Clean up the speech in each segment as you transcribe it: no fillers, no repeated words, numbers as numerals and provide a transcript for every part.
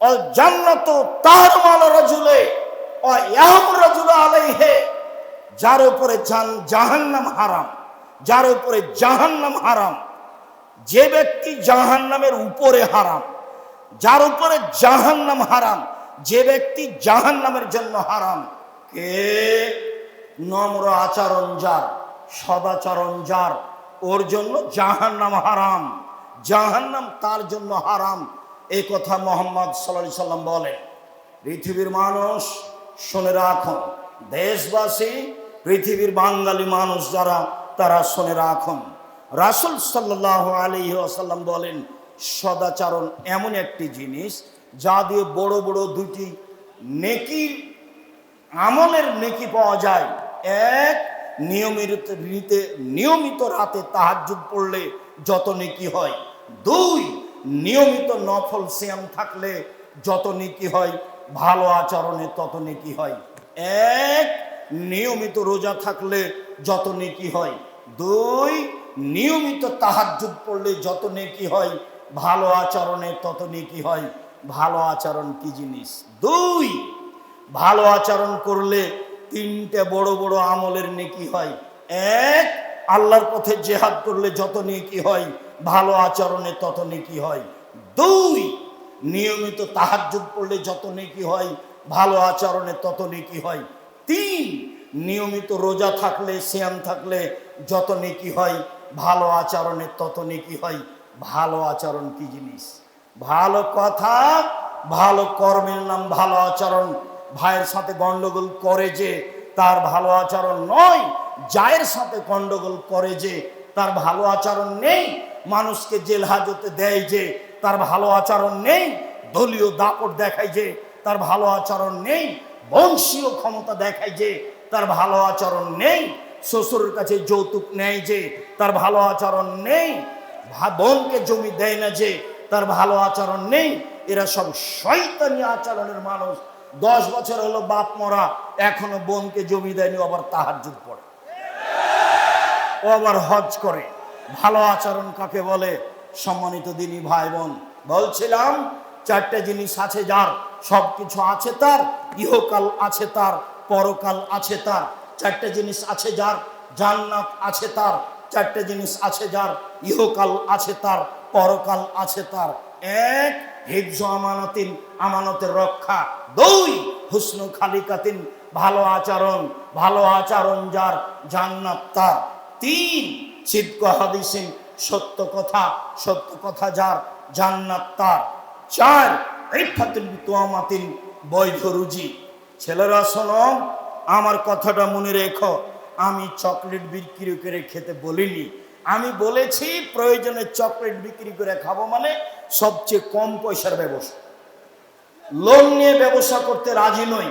আল জান্নাতু তাহরুম রাজুলে ওয়া ইয়াহম রাজুল আলাইহি, যার উপরে জাহান্নাম হারাম, যার উপরে জাহান্নাম হারাম, যে ব্যক্তি জাহান্নামের উপরে হারাম, যার উপরে জাহান্নাম হারাম, যে ব্যক্তি জাহান্নামের জন্য হারাম। কে? নম্র আচরণ যার, সদাচরণ যার, ওর জন্য জাহান্নাম হারাম, জাহান্নাম তার জন্য হারাম। এই কথা মুহাম্মদ সাল্লাল্লাহু আলাইহি সাল্লাম বলেন। পৃথিবীর মানুষ শুনে রাখুন, দেশবাসী, পৃথিবীর বাঙালি মানুষ যারা, তারা শুনে রাখুন। রাসূল সাল্লাল্লাহু আলাইহি ওয়াসাল্লাম বলেন, সদাচরণ এমন একটি জিনিস যা দিয়ে বড় বড় দুটি নেকি, আমলের নেকি পাওয়া যায়। এক, নিয়মিত রাতে তাহাজ্জুদ পড়লে যত নেকি হয়। দুই, নিয়মিত নফল সিয়াম থাকলে যত নেকি হয়, ভালো আচরণে তত নেকি হয়। এক, নিয়মিত রোজা থাকলে যত নেকি হয়। দুই, নিয়মিত তাহাজ্জুদ পড়লে যত নেকি হয়, ভালো আচরণে তত নেকি হয়। ভালো আচরণ কি জিনিস? দুই, ভালো আচরণ করলে তিনটে বড় বড় আমলের নেকি হয়। এক, আল্লাহর পথে জিহাদ করলে যত নেকি হয়, ভালো আচরণে তত নেকি হয়। দুই, নিয়মিত তাহাজ্জুদ পড়লে যত নেকি হয়, ভালো আচরণে তত নেকি হয়। তিন, নিয়মিত রোজা থাকলে, সিয়াম থাকলে যত নেকি হয়, ভালো আচরণে তত নেকি হয়। ভালো আচরণ কি জিনিস? ভালো কথা, ভালো কর্মের নাম ভালো আচরণ। ভাইয়ের সাথে গন্ডগোল করে যে, তার ভালো আচরণ নয়। জায়ের সাথে গন্ডগোল করে যে, তার ভালো আচরণ নেই। মানুষকে জেল হাজতে দেয় যে, তার ভালো আচরণ নেই। দলীয় দাপট দেখায় যে, তার ভালো আচরণ নেই। বংশীয় ক্ষমতা দেখায় যে, তার ভালো আচরণ নেই। শ্বশুরের কাছে যৌতুক নেয় যে, তার ভালো আচরণ নেই। বোনকে জমি দেয় না যে, তার ভালো আচরণ নেই। এরা সব শয়তানি আচরণের মানুষ। 10 বছর হলো বাপ মরা, এখনো বোনকে জমি দেয়নি, আবার তাহাজ্জুদ পড়ে, ও আবার হজ করে। ভালো আচরণ কাকে বলে? সম্মানিত দিনী ভাই বোন, বলছিলাম চারটে জিনিস আছে যার, সবকিছু আছে তার, ইহকাল আছে তার, পরকাল আছে তার। চারটে জিনিস আছে যার, জান্নাত আছে তার। চারটে জিনিস আছে যার, ইহকাল আছে তার, পরকাল আছে তার। এক, হিফজ আমানাতিন, আমানতের রক্ষা। দুই, হুসনু খালিকাতিন, ভালো আচরণ, ভালো আচরণ যার, জান্নাত তার। তিন, সিদকু হাদিসিন, সত্য কথা, সত্য কথা যার, জান্নাত তার। চার, ইফাতুল বিতুয়ামাতিন, বৈধ রুজি। ছেলেরা শোনো, আমার কথাটা মনে রেখো। আমি চকলেট বিক্রি করে খেতে বলিনি। আমি বলেছি প্রয়োজনে চকলেট বিক্রি করে খাবো, মানে সবচেয়ে কম পয়সার ব্যবসা। লোন নিয়ে ব্যবসা করতে রাজি নই।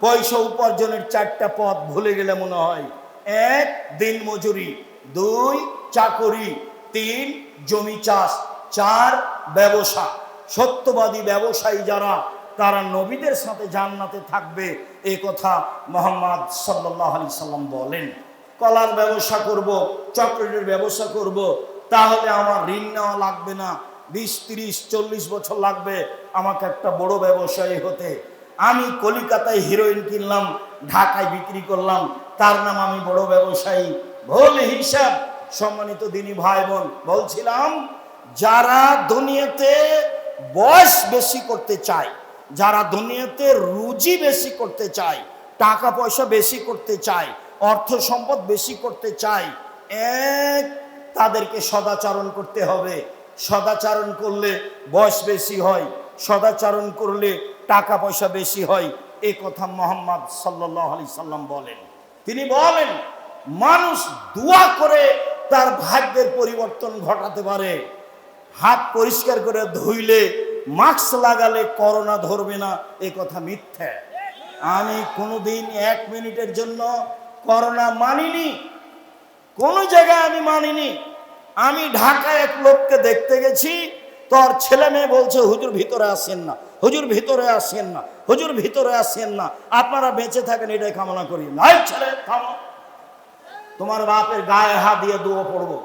পয়সা উপার্জনের চারটা পথ ভুলে গেলে মনে হয়। এক, দিন মজুরি। দুই, চাকরি। তিন, জমি চাষ। চার, ব্যবসা। সত্যবাদী ব্যবসায়ী যারা, তারা নবীদের সাথে জান্নাতে থাকবে, এই কথা মুহাম্মদ সাল্লাল্লাহু আলাইহি সাল্লাম বলেন। কলার ব্যবসা করব, চকলেটের ব্যবসা করব, তাহলে আমার ঋণ নেওয়া লাগবে না। 20, 30, 40 বছর লাগবে আমাকে একটা বড় ব্যবসায়ী হতে। আমি কলিকাতায় হিরোইন কিনলাম, ঢাকায় বিক্রি করলাম, তার নাম আমি বড় ব্যবসায়ী? ভুল হিসাব। সম্মানিত দিনী ভাই বোন, বলছিলাম যারা দুনিয়াতে বয়স বেশি করতে চায়, যারা দুনিয়াতে রুজি বেশি করতে চায়, টাকা পয়সা বেশি করতে চায়, অর্থ সম্পদ বেশি করতে চায়, এক, তাদেরকে সদাচরণ করতে হবে। সদাচরণ করলে বয়স বেশি হয়, সদাচরণ করলে টাকা পয়সা বেশি হয়। এই কথা মুহাম্মদ সাল্লাল্লাহু আলাইহি সাল্লাম বলেন। তিনি বলেন মানুষ দোয়া করে তার ভাগ্যের পরিবর্তন ঘটাতে পারে। হাত পরিষ্কার করে ধুইলে, মাস্ক লাগালে করোনা ধরবে না, এ কথা মিথ্যা। আমি কোনোদিন 1 মিনিটের জন্য করোনা মানিনি, কোনো জায়গায় আমি মানিনি। আমি ঢাকায় এক লোককে দেখতে গেছি, তোর ছেলে মেয়ে বলছে হুজুর ভিতরে আসেন না, হুজুর ভিতরে আসেন না, হুজুর ভিতরে আসেন না, আপনারা বেঁচে থাকেন এটাই কামনা করি। নাই ছেলে থামো, তোমার বাপের গায়ে হাত দিয়ে দোয়া পড়বো।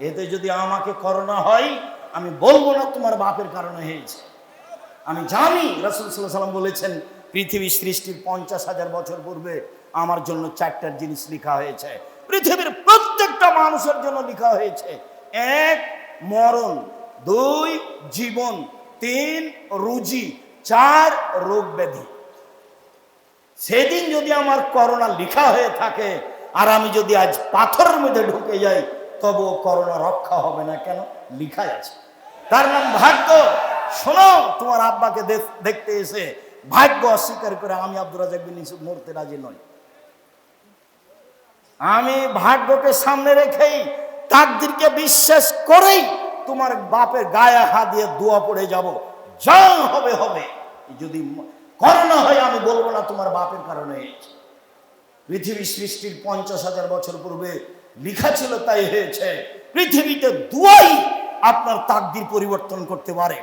এতে যদি আমাকে করোনা হয়, আমি বলবো না তোমার বাপের কারণে হয়েছে। আমি জানি রাসূল সাল্লাল্লাহু আলাইহি ওয়াসাল্লাম বলেছেন পৃথিবী সৃষ্টির 50,000 বছর পূর্বে আমার জন্য 4টা জিনিস লেখা হয়েছে। পৃথিবীর প্রত্যেকটা মানুষের জন্য লেখা হয়েছে। 1 মরণ, 2 জীবন, 3 রুজি, 4 রোগ ব্যাধি। সেদিন যদি আমার করোনা লেখা হয়ে থাকে আর আমি যদি আজ পাথরের মধ্যে ঢুকে যাই, তবুও করোনা রক্ষা হবে না। কেন? লেখাই আছে। তার নাম ভাগ্য। শোনো, তোমার আব্বাকে দেখতে এসে ভাগ্য অস্বীকার করে আমি আব্দুর রাজ্জাক বিন ইউসুফ মরতে রাজি নই। আমি ভাগ্যকে সামনে রেখেই, তাকদীরকে বিশ্বাস করেই তোমার বাপের গায়ে হাত দিয়ে দোয়া পড়ে যাব, যা হবে হবে। যদি করোনা হয় আমি বলবো না তোমার বাপের কারণে হয়েছে। পৃথিবী সৃষ্টির 50,000 বছর পূর্বে লেখা ছিল, তাই হয়েছে। পৃথিবীতে দুয়াই আপনার তাকদীর পরিবর্তন করতে পারে,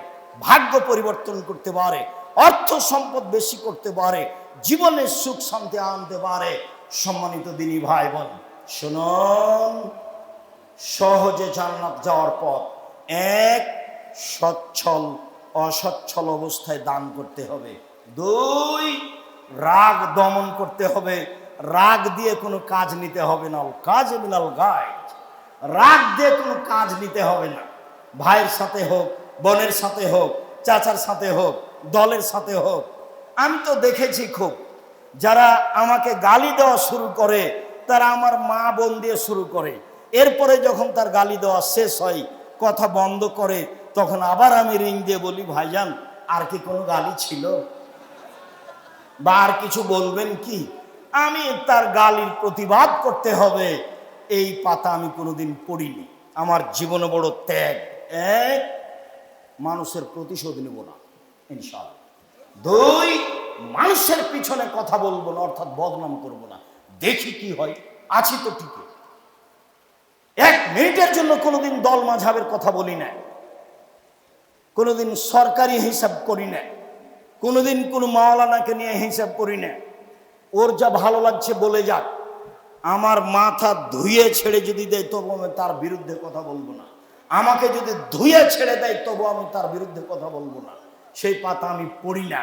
ভাগ্য পরিবর্তন করতে পারে, অর্থ সম্পদ বেশি করতে পারে, জীবনের সুখ শান্তি আনতে পারে। সম্মানিত দিনী ভাই বোন, শুনুন, সহজে জান্নাত যাওয়ার পথ। 1 সচ্ছল অসচ্ছল অবস্থায় দান করতে হবে। 2 রাগ দমন করতে হবে। রাগ দিয়ে কোনো কাজ নিতে হবে না। কাজ মিনাল গায়, রাগ দিয়ে কোনো কাজ নিতে হবে না। ভাইয়ের সাথে হোক, বোনের সাথে হোক, চাচার সাথে হোক, দলের সাথে হোক। আমি তো দেখেছি খুব, যারা আমাকে গালি দেওয়া শুরু করে তারা আমার মা বোন দিয়ে শুরু করে। এরপরে যখন তার গালি দেওয়া শেষ হয়, কথা বন্ধ করে, তখন আবার আমি রিং দিয়ে বলি, ভাইজান আর কি কোনো গালি ছিল বা আর কিছু বলবেন কি? আমি তার গালির প্রতিবাদ করতে হবে, এই পাতা আমি কোনোদিন পড়িনি। আমার জীবনে বড় ত্যাগ। 1 মানুষের প্রতিশোধ নেব না ইনশাআল্লাহ। 2 মানুষের পিছনে কথা বলবো না, অর্থাৎ বদনাম করব না। দেখি কি হয়, আছি তো ঠিক। 1 মিনিটের জন্য কোনোদিন দল মাঝহাবের কথা বলি না, কোনোদিন সরকারি হিসাব করি না, কোনোদিন কোনো মাওলানাকে নিয়ে হিসাব করি না। ওর যা ভালো লাগছে বলে যাক, আমার মাথা ধুয়ে ছেড়ে যদি দেয় তবু আমি তার বিরুদ্ধে কথা বলবো না। আমাকে যদি ধুয়ে ছেড়ে দেয় তবু আমি তার বিরুদ্ধে কথা বলবো না। সেই পাতা আমি পড়ি না।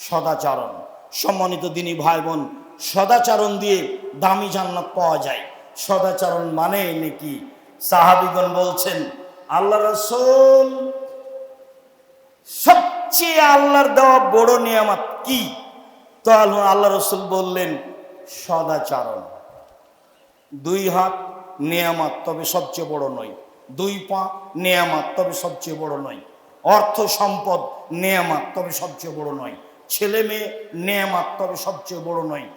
সদাচরণ। সম্মানিত দিনী ভাই বোন, সদাচরণ দিয়ে দামি জান্নাত পাওয়া যায়। সদাচরণ মানে নাকি? সাহাবীগণ বলছেন, আল্লাহ রাসূল, সবচেয়ে আল্লাহর দেওয়া বড় নিয়ামত কি? তো আল্লাহ রাসূল বললেন, সদাচরণ। 2 হাত নিয়ামত, তবে সবচেয়ে বড় নয়। 2 পা নিয়ামত, তবে সবচেয়ে বড় নয়। অর্থ সম্পদ নিয়ামত, তবে সবচেয়ে বড় নয়। ছেলে মেয়ে নিয়ামত, তবে সবচেয়ে বড় নয়।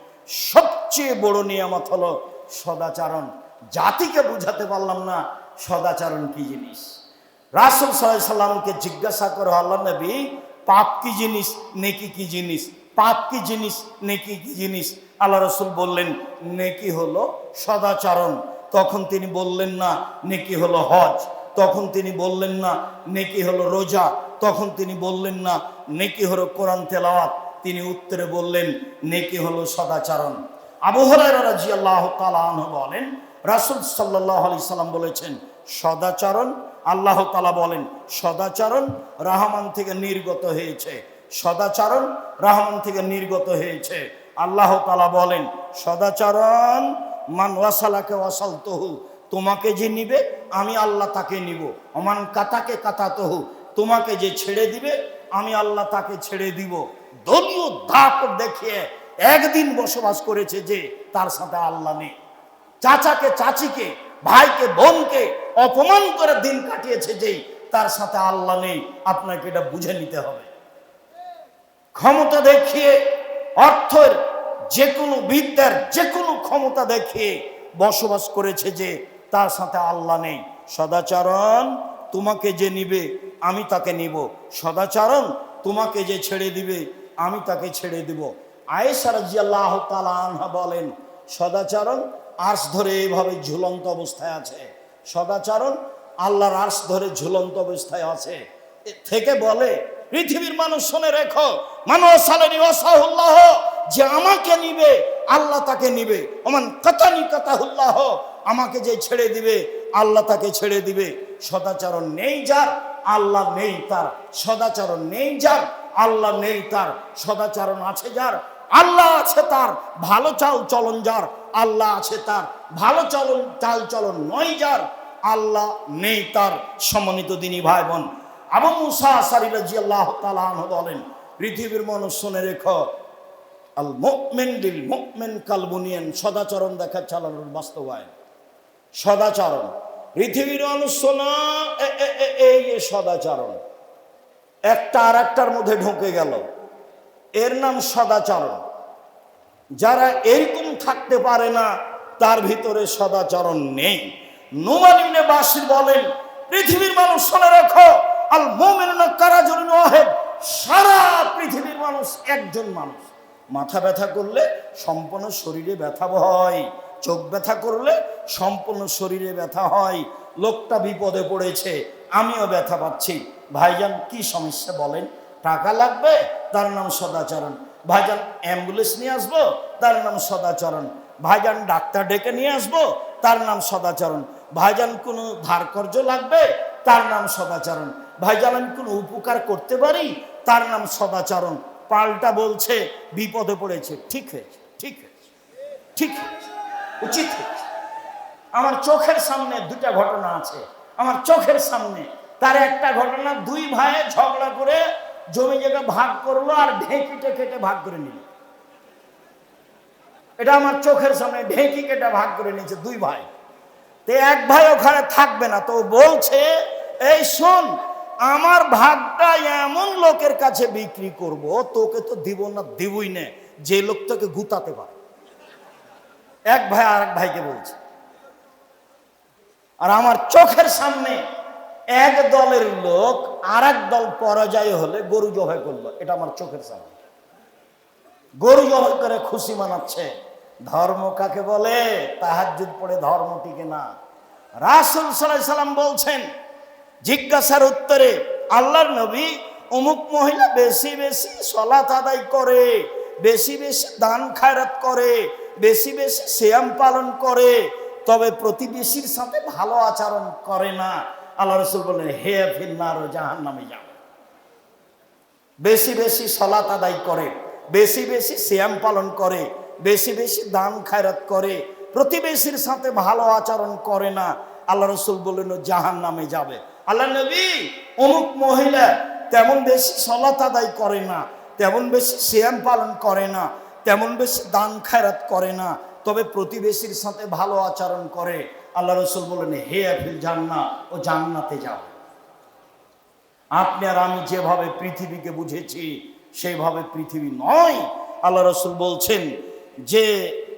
সবচেয়ে বড় নিয়ামত হলো সদাচরণ। জাতিকে বুঝাতে পারলাম না সদাচরণ কি জিনিস। রাসূল সাল্লাল্লাহু আলাইহি সাল্লামকে জিজ্ঞাসা করে, আল্লাহ নবী, পাপ কি জিনিস, নেকি কি জিনিস? পাপ কি জিনিস, নেকি কি জিনিস? আল্লাহ রাসূল বললেন, নেকি হলো সদাচরণ। তখন তিনি বললেন না নেকি হলো হজ। তখন তিনি বললেন না নেকি হলো রোজা। তখন তিনি বললেন না নেকি হলো কোরআন তেলাওয়াত। তিনি উত্তরে বললেন, নেকি হলো সদাচরণ। আবু হুরায়রা রাদিয়াল্লাহু তাআলা আনহু বলেন, রাসূল সাল্লাল্লাহু আলাইহি সাল্লাম বলেছেন, সদাচরণ, আল্লাহ তাআলা বলেন, সদাচরণ রহমান থেকে নির্গত হয়েছে। সদাচরণ রহমান থেকে নির্গত হয়েছে। আল্লাহ তাআলা বলেন, সদাচরণ মান ওয়াসালাকে ওয়াসালতুহু, তোমাকে যে নিবে আমি আল্লাহ তাকে নিব। ওমান কাতাকে কাতাতুহু, তোমাকে যে ছেড়ে দিবে আমি আল্লাহ তাকে ছেড়ে দিব। দলীয় দাপ দেখিয়ে একদিন বসবাস করেছে যে, তার সাথে আল্লাহ নেই। চাচাকে চাচিকে, ভাইকে বোনকে অপমান করে দিন কাটিয়েছে যে, তার সাথে আল্লাহ নেই। আপনাকে এটা বুঝে নিতে হবে। ক্ষমতা দেখিয়ে, অর্থের যে কোনো বিদ্যার যে কোনো ক্ষমতা দেখিয়ে বসবাস করেছে যে, তার সাথে আল্লাহ নেই। সদাচরণ, তোমাকে যে নিবে আমি তাকে নিব। সদাচরণ, তোমাকে যে ছেড়ে দিবে আমি তাকে ছেড়ে দিব। আয়েশা রাদিয়াল্লাহু তাআলা আনহা বলেন, সদাচরণ আরশ ধরে এভাবে ঝুলন্ত অবস্থায় আছে। সদাচরণ আল্লাহর আরশ ধরে ঝুলন্ত অবস্থায় আছে। থেকে বলে, পৃথিবীর মানুষ শুনে রেখো, মানুষালানি ওয়াসাহুল্লাহ, যে আমাকে নিবে আল্লাহ তাকে নিবে। ওমান কাতানি কাতাহুল্লাহ, আমাকে যে ছেড়ে দিবে আল্লাহ তাকে ছেড়ে দিবে। সদাচরণ নেই যার, আল্লাহ নেই তার। সদাচরণ নেই যার, আল্লাহ নেই তার, সদাচরণ আছে যার, আল্লাহ আছে তার, ভালো চাল চলন যার, আল্লাহ আছে তার, ভালো চাল চলন নয় যার, আল্লাহ নেই তার। সম্মানিত দিনী ভাই বোন, আবু মুসা আশআরী রাদিয়াল্লাহু তাআলা আনহু বলেন, পৃথিবীর মানুষ শুনে রেখো, আল মুমিন লিল মুমিন কাল বুনিয়ান, সদাচরণ দেখা চালানোর বাস্তবায়ন। সদাচরণ, পৃথিবীর মানুষ শোনা, এই সদাচরণ একটা আর একটার মধ্যে ঢুকে গেল, এর নাম সদাচরণ। যারা এরকম থাকতে পারে না তার ভিতরে সদাচরণ নেই। নুমান ইবনে বাশির বলেন, পৃথিবীর মানুষ শুনে রাখো, আল মুমিনুনা কারাজুলুন ওয়াহিদ, সারা পৃথিবীর মানুষ একজন মানুষ। মাথা ব্যথা করলে সম্পূর্ণ শরীরে ব্যথা হয়, চোখ ব্যথা করলে সম্পূর্ণ শরীরে ব্যথা হয়। লোকটা বিপদে পড়েছে, আমিও ব্যথা পাচ্ছি, ভাইজান কি সমস্যা বলেন? টাকা লাগবে, তার নাম সদাচরণ। ভাইজান অ্যাম্বুলেন্স নিয়ে আসবো, তার নাম সদাচরণ। ভাইজান ডাক্তার ডেকে নিয়ে আসবো, তার নাম সদাচরণ। ভাইজান কোনো ধার কর্জ লাগবে, তার নাম সদাচরণ। ভাইজান আমি কোনো উপকার করতে পারি, তার নাম সদাচরণ। পাল্টা বলছে বিপদে পড়েছে, ঠিক হয়েছে, ঠিক হয়েছে, ঠিক হয়েছে, উচিত হয়েছে। আমার চোখের সামনে দুটা ঘটনা আছে, আমার চোখের সামনে। তার একটা ঘটনা, দুই ভাই ঝগড়া করে জমি জায়গা ভাগ করলো আর ঢেঁকিটা কেটে ভাগ করে নিল। এটা আমার চোখের সামনে, ঢেঁকি কেটে ভাগ করে নিয়েছে দুই ভাই। তো এক ভাই ওখানে থাকবে না, তো বলছে, এই শোন, আমার ভাগটা এমন লোকের কাছে বিক্রি করব, তোকে তো দিব না, দিবই না, যে লোক তোকে গুতাতে পারে। এক ভাই আর এক ভাইকে বলছে। আর আমার চোখের সামনে এক দলের লোক আর এক দল পরাজয় হলে গরু জবাই করলো, এটা আমার চোখের সামনে। গরু জবাই করে খুশি মানাচ্ছে। ধর্ম কাকে বলে? তাহাজ্জুদ পড়ে ধর্ম টিকে না। রাসূল সাল্লাল্লাহু আলাইহি সাল্লাম বলছেন, জিজ্ঞাসার উত্তরে, আল্লাহর নবী, অমুক মহিলা বেশি বেশি সালাত আদায় করে, বেশি বেশি দান খায়রাত করে, বেশি বেশি সিয়াম পালন করে, তবে প্রতিবেশীর সাথে ভালো আচরণ করে না। আল্লাহ রাসূল বললেন, হে ফিন্নার, জাহান্নামে যাবে। বেশি বেশি সালাত আদায় করে, বেশি বেশি সিয়াম পালন করে, বেশি বেশি দান খায়রাত করে, প্রতিবেশীর সাথে ভালো আচরণ করে না, আল্লাহ রাসূল বললেন জাহান্নামে যাবে। আল্লাহ নবী, অমুক মহিলা তেমন বেশি সালাত আদায় করে না, তেমন বেশি সিয়াম পালন করে না, তেমন বেশি দান খায়রাত করে না, তবে প্রতিবেশীর সাথে ভালো আচরণ করে। আল্লাহ রাসূল বললেন, হে ফিল জান্নাহ, ও জান্নাতে যাবে। আপনি আর আমি যেভাবে পৃথিবীকে বুঝেছি সেইভাবে পৃথিবী নয়। আল্লাহ রাসূল বলছেন যে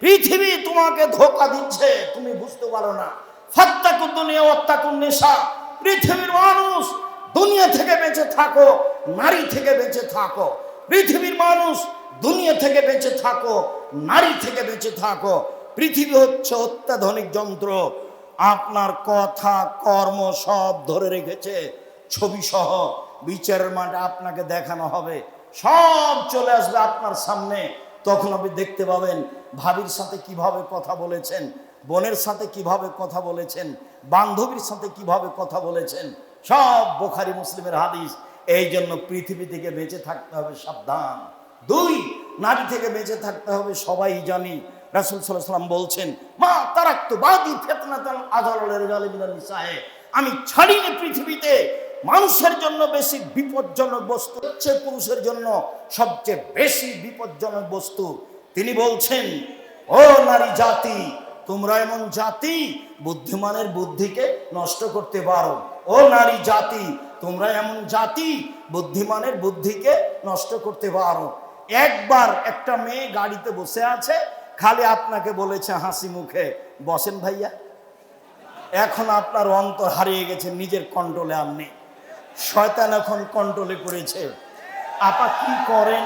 পৃথিবী তোমাকে ধোঁকা দিচ্ছে, তুমি বুঝতে পারো না। ফাত্তাকুদ দুনিয়া ওয়াত্তাকুন নিসা, পৃথিবীর মানুষ, দুনিয়া থেকে বেঁচে থাকো, নারী থেকে বেঁচে থাকো। পৃথিবীর মানুষ, দুনিয়া থেকে বেঁচে থাকো, নারী থেকে বেঁচে থাকো। পৃথিবী হচ্ছে অত্যাধুনিক যন্ত্র, আপনার কথা কর্ম সব ধরে রেখেছে, ছবি সহ বিচারের মাঠে আপনাকে দেখানো হবে, সব চলে আসবে আপনার সামনে। তখন আপনি দেখতে পাবেন ভাবির সাথে কিভাবে কথা বলেছেন, বোনের সাথে কিভাবে কথা বলেছেন, বান্ধবীর সাথে কিভাবে কথা বলেছেন, সব বুখারী মুসলিমের হাদিস। এই জন্য পৃথিবী থেকে বেঁচে থাকতে হবে সাবধান। দুই, নারী থেকে বেঁচে থাকতে হবে, সবাই জানি। রাসূল সাল্লাল্লাহু আলাইহি ওয়াসাল্লাম বলছেন, মা তারাকতু বাদি ফিতনাতান আযালুল রিজালি মিনান নিসায়ে, আমি ছাড়িনি পৃথিবীতে মানুষের জন্য বেশি বিপজ্জনক বস্তু হচ্ছে পুরুষের জন্য সবচেয়ে বেশি বিপজ্জনক বস্তু। তিনি বলছেন, ও নারী জাতি, তোমরা এমন জাতি বুদ্ধিমানের বুদ্ধিকে নষ্ট করতে পারো। ও নারী জাতি, তোমরা এমন জাতি বুদ্ধিমানের বুদ্ধিকে নষ্ট করতে পারো। একবার একটা মেয়ে গাড়িতে বসে আছে, খালি আপনাকে বলেছে হাসি মুখে, বসেন ভাইয়া। এখন আপনার অন্তর হারিয়ে গেছে, নিজের কন্ট্রোলে আর নেই, শয়তান এখন কন্ট্রোলে করেছে। আপা কি করেন,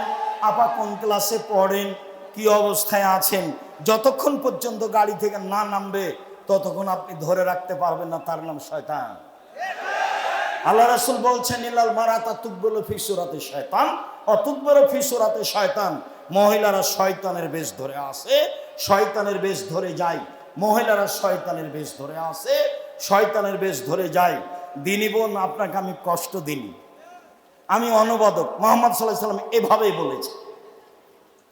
আপা কোন ক্লাসে পড়েন, কি অবস্থায় আছেন, যতক্ষণ পর্যন্ত গাড়ি থেকে না নামবে ততক্ষণ আপনি ধরে রাখতে পারবেন না, তার নাম শয়তান। আল্লাহ রাসূল বলছেন, ইলাল মারাতা তুকবালু ফি সূরাতি শয়তান ওয়া তুকবালু ফি সূরাতি শয়তান, মহিলারা শয়তানের বেশ ধরে আসে, শয়তানের বেশ ধরে যায়। মহিলারা শয়তানের বেশ ধরে আসে, শয়তানের বেশ ধরে যায়। দিনী বোন, আপনাকে আমি কষ্ট দিই, আমি অনুবাদক, মোহাম্মদ সাল্লাল্লাহু আলাইহি সাল্লাম এভাবেই বলেছে।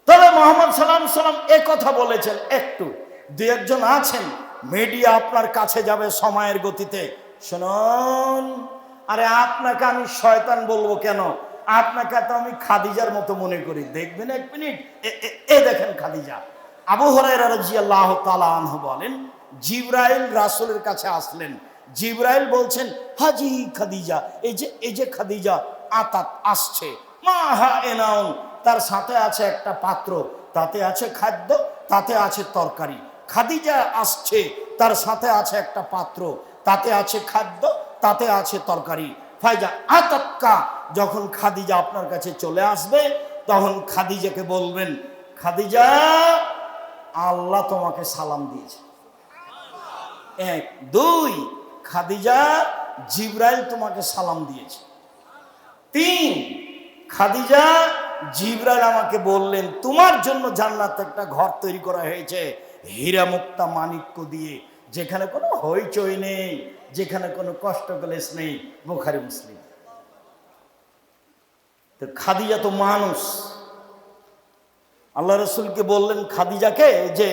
তবে মোহাম্মদ সাল্লাল্লাহু আলাইহি সাল্লাম এ কথা বলেছেন, একটু দুই একজন আছেন মিডিয়া আপনার কাছে যাবে সময়ের গতিতে, শুনুন, আরে আপনাকে আমি শয়তান বলবো কেন? আপনাকে তো আমি খাদিজার মতো মনে করি। দেখবেন এক মিনিট, এ দেখেন খাদিজা। আবু হুরায়রা রাদিয়াল্লাহু তাআলা আনহু বলেন, জিবরাইল রাসূলের কাছে আসলেন। জিবরাইল বলছেন, হাজি খাদিজা, এই যে খাদিজা আতাত আসছে, মাহা এনাউন, তার সাথে আছে একটা পাত্র, তাতে আছে খাদ্য, তাতে আছে তরকারি। খাদিজা আসছে, তার সাথে আছে একটা পাত্র, তাতে আছে খাদ্য, তাতে আছে তরকারি। ফাইজা আতাক্কা, যখন খাদিজা আপনার কাছে চলে আসবে তখন খাদিজাকে বলবেন, খাদিজা আল্লাহ তোমাকে সালাম দিয়েছে। এক, দুই, খাদিজা জিবরাইল তোমাকে সালাম দিয়েছে। তিন, খাদিজা জিবরাইল আমাকে বললেন তোমার জন্য জান্নাতে একটা ঘর তৈরি করা হয়েছে হীরা মুক্তা মাণিক্য দিয়ে, যেখানে কোনো হইচই নেই, যেখানে কোনো কষ্ট ক্লেশ নেই। বুখারী মুসলিম। তো খাদিজা তো মানুষ। আল্লাহ রাসূলকে বললেন খাদিজাকে যে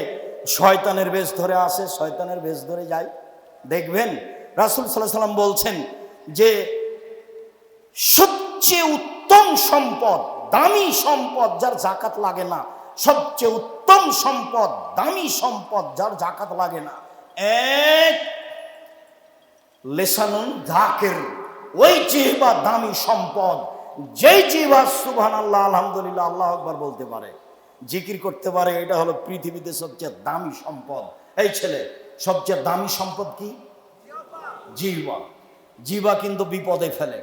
শয়তানের বেশ ধরে আসে, শয়তানের বেশ ধরে যায়। দেখবেন রাসূল সাল্লাল্লাহু আলাইহি সাল্লাম বলছেন যে সবচেয়ে উত্তম সম্পদ, দামি সম্পদ যার যাকাত লাগে না, সবচেয়ে উত্তম সম্পদ, দামি সম্পদ যার যাকাত লাগে না, এক লেসানুন যাকির, ওই জিহ্বা দামি সম্পদ, যেই জিহ্বা সুবহানাল্লাহ আলহামদুলিল্লাহ আল্লাহু আকবার বলতে পারে, জিকির করতে পারে। এটা হলো পৃথিবীতে সবচেয়ে দামি সম্পদ। এই ছেলে, সবচেয়ে দামি সম্পদ কি? জিহ্বা। জিহ্বা কিন্তু বিপদে ফেলে।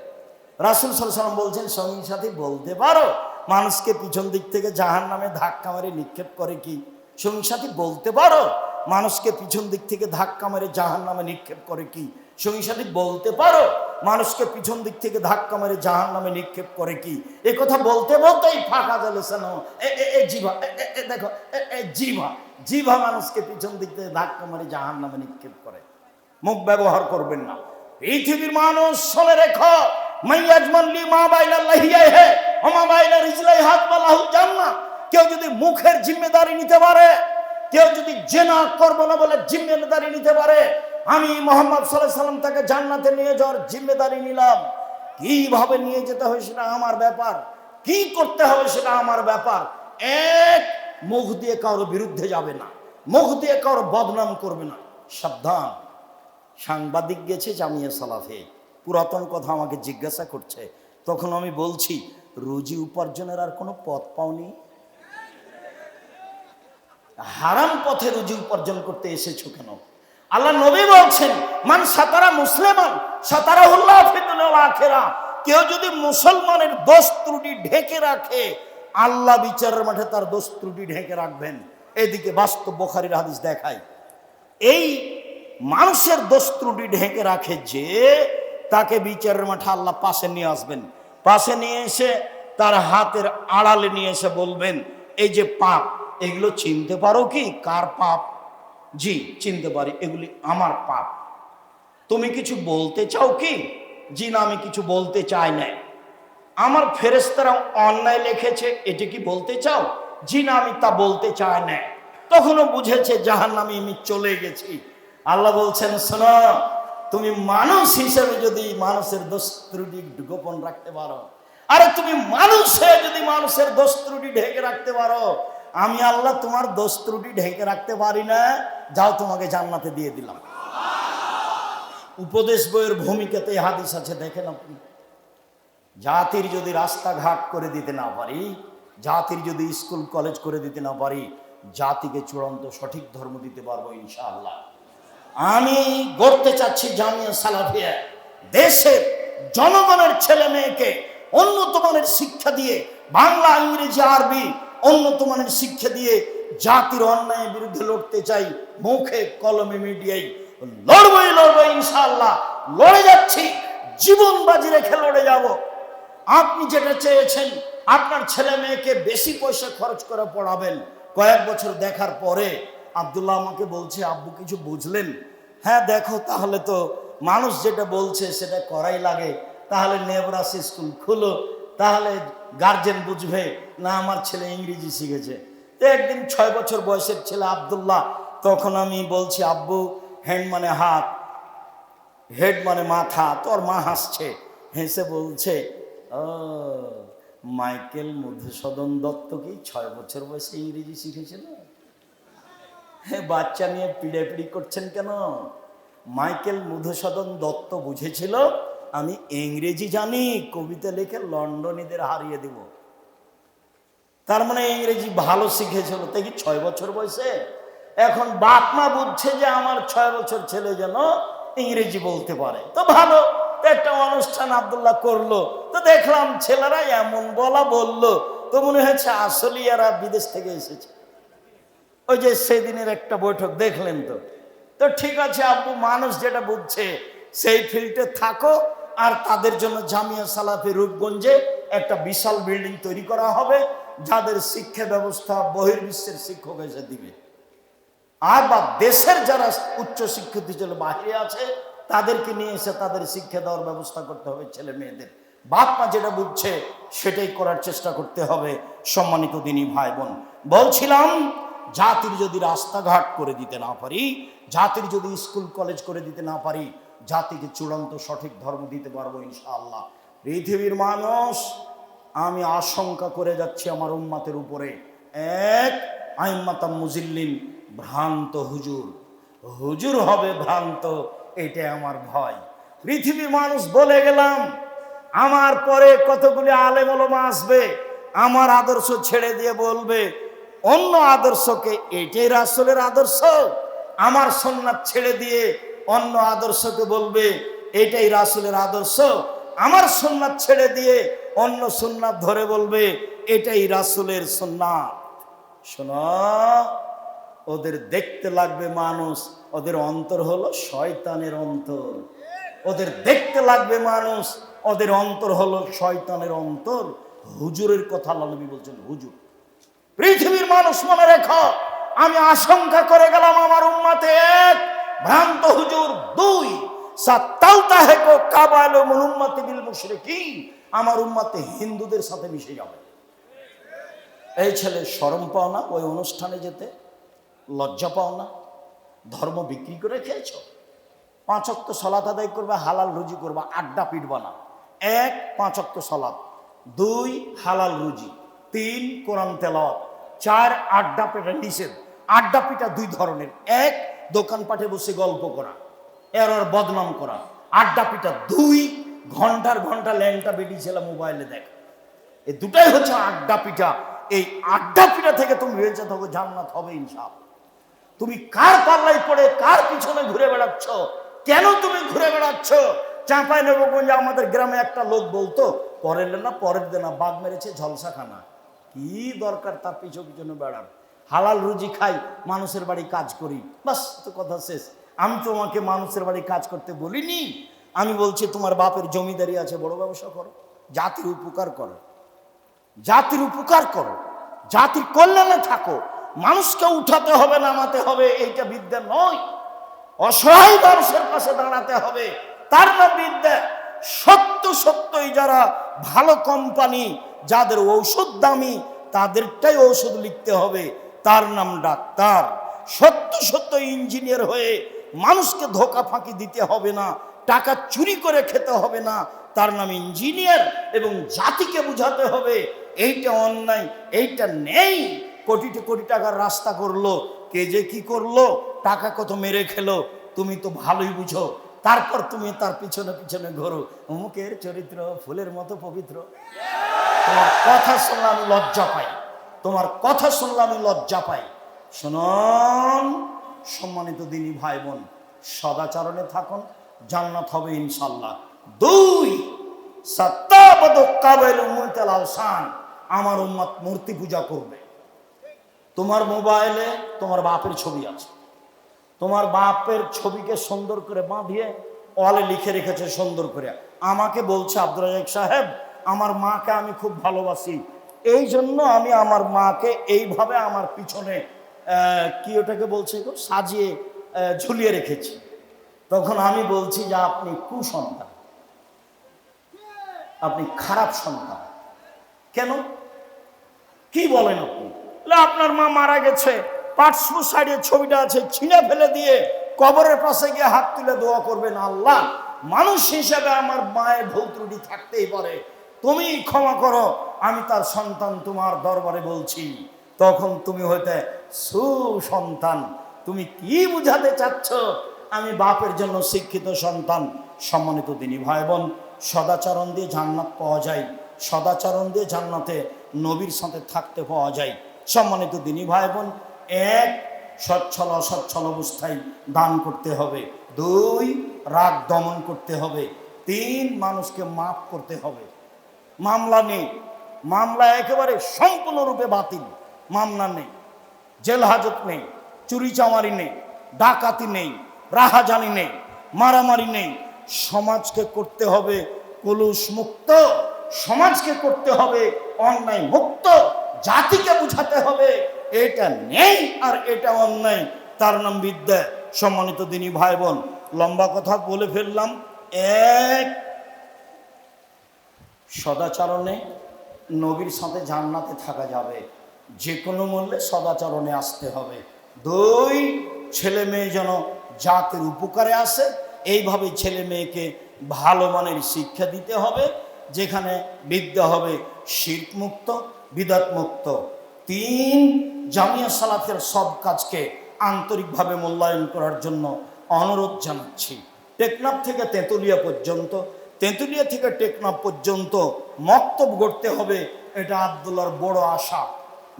রাসূল সাল্লাল্লাহু আলাইহি ওয়াসাল্লাম বলছেন সঙ্গী সাথী বলতে পারো মানুষকে পিছন দিক থেকে জাহান্নামে ধাক্কা মেরে নিক্ষেপ করে কি? সঙ্গী সাথী বলতে পারো মানুষকে পিছন দিক থেকে ধাক্কা মেরে জাহান্নামে নিক্ষেপ করে কি? সঙ্গী সাথী বলতে পারো মানুষকে পিছন দিক থেকে ধাক্কা মেরে জাহান্নামে নিক্ষেপ করে কি? এই কথা বলতে বলতেই ফাঁকা জ্বলেছে না, জিভা, দেখো জিভা, জিভা মানুষকে পিছন দিক থেকে ধাক্কা মেরে জাহান্নামে নিক্ষেপ করে। মুখ ব্যবহার করবেন না। পৃথিবীর মানুষ শুনে রেখো, মাইয়াজমানলি মা বাইলা লাহিয়াহে ওয়া মা বাইলা রিজলাইহা ফালাহু জান্নাহ। কেউ যদি মুখের জিম্মেদারি নিতে পারে, কেউ যদি জিনা করব না বলে জিম্মেদারি নিতে পারে, আমি মুহাম্মদ সাল্লাল্লাহু আলাইহি সাল্লাম তাকে জান্নাতে নিয়ে যাওয়ার জিম্মেদারি নিলাম। কিভাবে নিয়ে যেতে হবে সেটা আমার ব্যাপার, কি করতে হবে সেটা আমার ব্যাপার। এক, মুখ দিয়ে কারোর বিরুদ্ধে যাবে না, মুখ দিয়ে কারোর বদনাম করবে না। সাবধান, সাংবাদিক গেছে জামিয়া সালাফে, পুরাতন কথা আমাকে জিজ্ঞাসা করছে, তখন আমি বলছি রুজি উপার্জনের আর কোনো পথ পাওনি? হারাম পথে রুজি উপার্জন করতে এসেছো কেন? আল্লাহ নবী বলছেন মান সাতারা মুসলিমান সাতারাহুল্লাহ ফিদ দুনিয়া ওয়াল আখিরাহ। কেউ যদি মুসলমানের দোষ ত্রুটি ঢেকে রাখে, আল্লাহ বিচারের মাঠে তার দোষ ত্রুটি ঢেকে রাখবেন। এদিকে বাস্তব বুখারীর হাদিস দেখায়, এই মানুষের দোষ ত্রুটি ঢেকে রাখে যে, তাকে বিচারের মাঠে আল্লাহ পাশে নিয়ে আসবেন। পাশে নিয়ে এসে তার হাতের আড়ালে নিয়ে এসে বলবেন, এই যে পাপ, এগুলো চিনতে পারো কি? কার পাপ? জি চিনতে পারি, এগুলি আমার পাপ। তুমি কিছু বলতে চাও কি? জি না, আমি কিছু বলতে চাই না। আমার ফেরেশতারা অন্যায় লিখেছে, এটা কি বলতে চাও? জি না, আমি তা বলতে চাই না। তখনও বুঝেছে জাহান্নামে আমি চলে গেছি। আল্লাহ বলছেন শোনো, তুমি মানুষ হিসেবে যদি মানুষের দোষ ত্রুটি গোপন রাখতে পারো, আরে তুমি মানুষ হয়ে যদি মানুষের দোষ ত্রুটি ঢেকে রাখতে পারো, আমি আল্লাহ তোমার দোষ ত্রুটি ঢেকে রাখতে পারি না, যাও তোমাকে জান্নাতে দিয়ে দিলাম। উপদেশ বইয়ের ভূমিকাতে হাদিস আছে, দেখেন আপনি। জাতির যদি রাস্তাঘাট করে দিতে না পারি, জাতির যদি স্কুল কলেজ করে দিতে না পারি, জাতিকে চূড়ান্ত সঠিক ধর্ম দিতে পারবো ইনশাআল্লাহ। আমি গড়তে চাচ্ছি জামিয়া সালাফিয়া, দেশের জনগণের ছেলে মেয়েকে উন্নত মানের শিক্ষা দিয়ে, বাংলা ইংরেজি আরবি উন্নত মানের শিক্ষা দিয়ে জাতির অন্যায়ের বিরুদ্ধে লড়তে চাই। মুখে কলমে মিডিয়াই লড়বই ইনশাআল্লাহ। লড়ে যাচ্ছি, জীবন বাজি রেখে লড়ে যাব। আপনি যেটা চেয়েছেন আপনার ছেলে মেয়েকে বেশি পয়সা খরচ করে পড়াবেন, কয়েক বছর দেখার পরে আব্দুল্লাহ আমাকে বলছে, আব্বু কিছু বুঝলেন? হ্যাঁ দেখো, তাহলে তো মানুষ যেটা বলছে সেটা করাই লাগে। তাহলে নেবরাস স্কুল খুলো, তাহলে গার্জেন বুঝবে না আমার ছেলে ইংরেজি শিখেছে। তো একদিন 6 বছর বয়সের ছেলে আব্দুল্লাহ, তখন আমি বলছি আব্বু, হ্যান্ড মানে হাত, হেড মানে মাথা। তোর মা হাসছে, হেসে বলছে, ও মাইকেল মধুসূদন দত্ত কি 6 বছর বয়সে ইংরেজি শিখেছিল? বাচ্চা নিয়ে পিড়াপিড়ি করছেন কেন? মাইকেল মধুসূদন দত্ত বুঝেছিল আমি ইংরেজি জানি, কবিতা লিখে লন্ডনীদের হারিয়ে দিব। তার মানে ইংরেজি ভালো শিখেছিল, তাই কি 6 বছর বয়সে? এখন বাপ মা বুঝছে যে আমার 6 বছর ছেলে যেন ইংরেজি বলতে পারে, তো ভালো। একটা অনুষ্ঠান আব্দুল্লাহ করলো, তো দেখলাম ছেলেরা এমন বললো, তো মনে হচ্ছে আসলে এরা বিদেশ থেকে এসেছে। ওই যে সেদিনের একটা বৈঠক দেখলেন তো। তো ঠিক আছে আব্বু, মানুষ যেটা বুঝছে সেই ফিল্ডে থাকো, আর তাদের জন্য জামিয়া সালাফি রূপগঞ্জে একটা বিশাল বিল্ডিং তৈরি করা হবে, যাদের শিক্ষা ব্যবস্থা বহির্বিশ্বের শিক্ষক এসে দিবে। আর বা দেশের যারা উচ্চ শিক্ষিত ছিল বাইরে আছে, তাদেরকে নিয়ে এসে তাদের শিক্ষা দেওয়ার ব্যবস্থা করতে হবে ছেলে মেয়েদের। বাপ মা যেটা বুঝছে সেটাই করার চেষ্টা করতে হবে। সম্মানিত দিনী ভাই বোন, বলছিলাম জাতির যদি রাস্তাঘাট করে দিতে না পারি, জাতির যদি স্কুল কলেজ করে দিতে না পারি, জাতিকে চূড়ান্ত সঠিক ধর্ম দিতে পারবো ইনশাআল্লাহ। পৃথিবীর মানুষ, আমি আশঙ্কা করে যাচ্ছি আমার উম্মাতের উপরে এক আইম্মাতাম মুজিল্লিন, ভ্রান্ত হুজুর, হুজুর হবে ভ্রান্ত, এটাই আমার ভয়। পৃথিবীর মানুষ বলে গেলাম, আমার পরে কতগুলি আলেম ওলামা আসবে, আমার আদর্শ ছেড়ে দিয়ে বলবে অন্য আদর্শকে, এটাই রাসূলের আদর্শ। আমার সুন্নাত ছেড়ে দিয়ে অন্য আদর্শকে বলবে এটাই রাসূলের আদর্শ। আমার সুন্নাত ছেড়ে দিয়ে অন্য সুন্নাত ধরে বলবে এটাই রাসূলের সুন্নাত। শোনো, ওদের দেখতে লাগবে মানুষ, ওদের অন্তর হলো শয়তানের অন্তর। ওদের দেখতে লাগবে মানুষ, ওদের অন্তর হলো শয়তানের অন্তর। হুজুরের কথা আল্লাহ নবী বলছেন, হুজুর। পৃথিবীর মানুষ মনে রেখো, আমি আশঙ্কা করে গেলাম আমার উম্মতে এক ভ্রান্ত হুজুর, দুই সাত্তাউতাহেকো কাবালু মিন উম্মতি বিল মুশরিকিন, আমার উম্মতে হিন্দুদের সাথে মিশে যাবে। এই ছেলে শরম পাও না ওই অনুষ্ঠানে যেতে? লজ্জা পাও না? ধর্ম বিক্রি করে খেয়েছ? 5 ওয়াক্ত সালাত আদায় করবে, হালাল রুজি করবা, আড্ডা পিটবা না। 1 5 ওয়াক্ত সালাত, 2 হালাল রুজি, 3 কোরআন তেলাওয়াত, 4 আড্ডা পেটা নিষেধ। আড্ডা পিটা 2 ধরনের, 1 দোকানপাটে বসে গল্প করা, এর বদনাম করা। আড্ডা পিটা 2 ঘন্টার ঘন্টা ল্যাংটা বেটি ছেলে মোবাইলে দেখা। এই দুটাই হচ্ছে আড্ডা পিটা। এই আড্ডা পিটা থেকে তুমি বেঁচে থাকো, জান্নাত হবে ইনশাআল্লাহ। তুমি কার পাল্লায় পড়ে কার পিছনে ঘুরে বেড়াচ্ছ? কেন তুমি ঘুরে বেড়াচ্ছ? চাঁপাইনবাবগঞ্জে আমাদের গ্রামে একটা লোক বলতো, পরের না পরের দেনা বাঘ মেরেছে ঝলসাখানা। কি দরকার তার পিছনে বেড়ার? হালাল রুজি খাই, মানুষের বাড়ি কাজ করি, বাস, তো কথা শেষ। আমি তোমাকে মানুষের বাড়ি কাজ করতে বলিনি। আমি বলছি তোমার বাপের জমিদারি আছে, বড় ব্যবসা করো, জাতির উপকার করো, জাতির উপকার করো, জাতির কল্যাণে থাকো। মানুষকে উঠাতে হবে, নামাতে হবে, এইটা বিদ্যা নয়। অসহায় মানুষের পাশে দাঁড়াতে হবে, তার নাম বিদ্যা। সত্যই যারা ভালো কোম্পানি, যাদের ঔষধ দামি, তাদেরটাই ঔষধ লিখতে হবে, তার নাম ডাক্তার। সত্য ইঞ্জিনিয়ার হয়ে মানুষকে ধোকা ফাঁকি দিতে হবে না, টাকা চুরি করে খেতে হবে না, তার নাম ইঞ্জিনিয়ার। এবং জাতিকে বুঝাতে হবে এইটা অন্যায়, এইটা নেই। কোটি টাকার রাস্তা করলো, কে যে কি করলো, টাকা কত মেরে খেলো, তুমি তো ভালোই বুঝো। তারপর তুমি তার পিছনে ঘোরো, অমুকের চরিত্র ফুলের মতো পবিত্র। তোমার কথা শুনলে আমি লজ্জা পাই, তোমার কথা শুনলে আমি লজ্জা পাই। শুনুন সম্মানিত দিনী ভাই বোন, সদাচরণে থাকুন, জান্নাত হবে ইনশাআল্লাহ। 2 সাত্তাবাদু কাবাইলু মুতাল আওসান, আমার উম্মত মূর্তি পূজা করবে। তোমার মোবাইলে তোমার বাপের ছবি আছে, তোমার বাপের ছবিকে সুন্দর করে বাঁধিয়ে ওয়ালে লিখে রেখেছে সুন্দর করে। আমাকে বলছে আব্দুর রাজ্জাক সাহেব, আমার মাকে আমি খুব ভালোবাসি, এই জন্য আমি আমার মাকে এইভাবে আমার পিছনে কি ওটাকে বলছে গো, সাজিয়ে ঝুলিয়ে রেখেছি। তখন আমি বলছি যে আপনি কুসন্তান, আপনি খারাপ সন্তান। কেন, কি বলেন আপনি? আপনার মা মারা গেছে, পার্শ্ব সাইডে ছবিটা আছে, ছিঁড়ে ফেলে দিয়ে কবরের পাশে গিয়ে হাত তুলে দোয়া করবেন, আল্লাহ মানুষ হিসেবে আমার মায়ের ভুল ত্রুটি থাকতেই পারে, তুমি ক্ষমা করো, আমি তার সন্তান তোমার দরবারে বলছি। তখন তুমি হইতে সুসন্তান। তুমি কি বুঝাতে চাচ্ছ? আমি বাপের জন্য শিক্ষিত সন্তান। সম্মানিত দিনী ভাই বোন, সদাচরণ দিয়ে জান্নাত পাওয়া যায়, সদাচরণ দিয়ে জান্নাতে নবীর সাথে থাকতে পাওয়া যায়। সম্মানিত দিনী ভাই বোন, এক, সচ্ছল অসচ্ছল অবস্থায় দান করতে হবে। দুই, রাগ দমন করতে হবে। তিন, মানুষকে মাফ করতে হবে। মামলা নেই, মামলা একেবারে সম্পূর্ণরূপে বাতিল। মামলা নেই, জেল হাজত নেই, চুরি চামারি নেই, ডাকাতি নেই, রাহাজানি নেই, মারামারি নেই। সমাজকে করতে হবে কলুষ মুক্ত, সমাজকে করতে হবে অন্যায় মুক্ত। জাতিকে বুঝাতে হবে এটা নেই আর এটা অন্যায়, তার নাম বিদ্যা। সম্মানিত দিনী ভাই বোন, লম্বা কথা বলে ফেললাম। এক, সদাচরণে নবীর সাথে জান্নাতে থাকা যাবে, যে কোনো মূল্যে সদাচরণে আসতে হবে। দুই, ছেলে মেয়ে যেন জাতির উপকারে আসে, এইভাবে ছেলে মেয়েকে ভালো মানের শিক্ষা দিতে হবে, যেখানে বিদ্যা হবে শিরক মুক্ত, বিদআত মুক্ত। তিন, জামিয়া সালাফের সব কাজকে আন্তরিকভাবে মূল্যায়ন করার জন্য অনুরোধ জানাচ্ছি। টেকনাফ থেকে তেঁতুলিয়া পর্যন্ত, তেঁতুলিয়া থেকে টেকনাফ পর্যন্ত মক্তব গড়তে হবে, এটা আব্দুল্লাহর বড় আশা।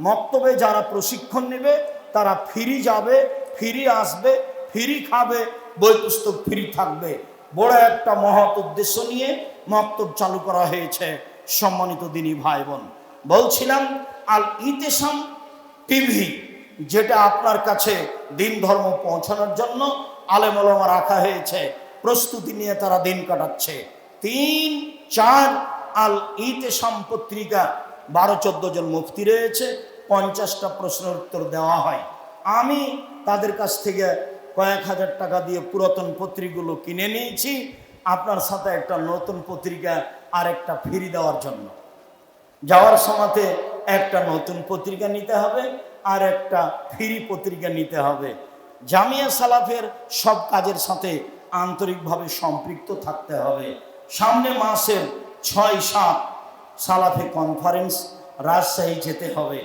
মক্তবে যারা প্রশিক্ষণ নেবে তারা ফ্রি যাবে, ফ্রি আসবে, ফ্রি খাবে, বই পুস্তক ফ্রি থাকবে। বড় একটা মহৎ উদ্দেশ্য নিয়ে মক্তব চালু করা হয়েছে। সম্মানিত দিনী ভাই বোন, বলছিলাম আল ইতিসাম টিভি, যেটা আপনার কাছে দিন ধর্ম পৌঁছানোর জন্য আলেম ওলামা রাখা হয়েছে, প্রস্তুতি নিয়ে তারা দিন কাটাচ্ছে। তিন, চার, আল ইতিসাম পত্রিকা 12-14 জন মুফতি রয়েছে, 50টা প্রশ্নের উত্তর দেওয়া হয়। আমি তাদের কাছ থেকে কয়েক হাজার টাকা দিয়ে পুরাতন পত্রিকাগুলো কিনে নিয়েছি, আপনার সাথে একটা নতুন পত্রিকা আর একটা ফ্রি দেওয়ার জন্য। যাওয়ার সময়তে একটা নতুন পত্রিকা নিতে হবে আর একটা ফ্রি পত্রিকা নিতে হবে। জামিয়া সালাফের সব কাজের সাথে আন্তরিকভাবে সম্পৃক্ত থাকতে হবে। সামনে মাসের 6-7 সালাফে কনফারেন্স রাজশাহী যেতে হবে।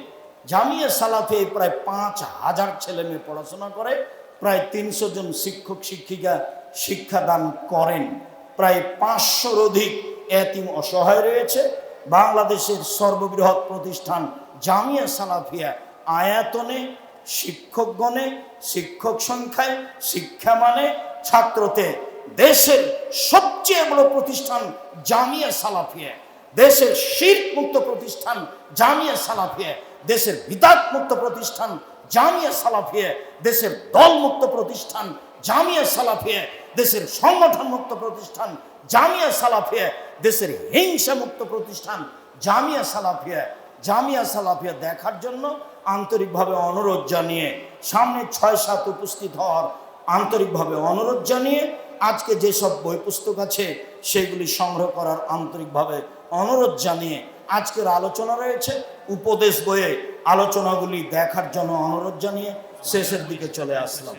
জামিয়া সালাফে প্রায় 5000 ছেলে মেয়ে পড়াশোনা করে, প্রায় 300 জন শিক্ষক শিক্ষিকা শিক্ষাদান করেন, প্রায় 500-র অধিক এতিম অসহায় রয়েছে। বাংলাদেশের সর্ববৃহৎ প্রতিষ্ঠান জামিয়া সালাফিয়া, আয়াতনে, শিক্ষকগণে, শিক্ষক সংখ্যায়, শিক্ষা মানে, ছাত্রতে দেশের সবচেয়ে বড় প্রতিষ্ঠান জামিয়া সালাফিয়া। দেশের শিরক মুক্ত প্রতিষ্ঠান জামিয়া সালাফিয়া, দেশের বিদআত মুক্ত প্রতিষ্ঠান জামিয়া সালাফিয়া, দেশের দল মুক্ত প্রতিষ্ঠান জামিয়া সালাফিয়া, দেশের সংগঠন মুক্ত প্রতিষ্ঠান জামিয়া সালাফিয়া, দেশের হিংসা মুক্ত প্রতিষ্ঠান জামিয়া সালাফিয়া। জামিয়া সালাফিয়া দেখার জন্য আন্তরিকভাবে অনুরোধ জানিয়ে, সামনে 6-7 উপস্থিত হওয়ার আন্তরিকভাবে অনুরোধ জানিয়ে, আজকে যেসব বই পুস্তক আছে সেগুলি সংগ্রহ করার আন্তরিকভাবে অনুরোধ জানিয়ে, আজকের আলোচনা রয়েছে উপদেশ বইয়ে, আলোচনাগুলি দেখার জন্য অনুরোধ জানিয়ে শেষের দিকে চলে আসলাম।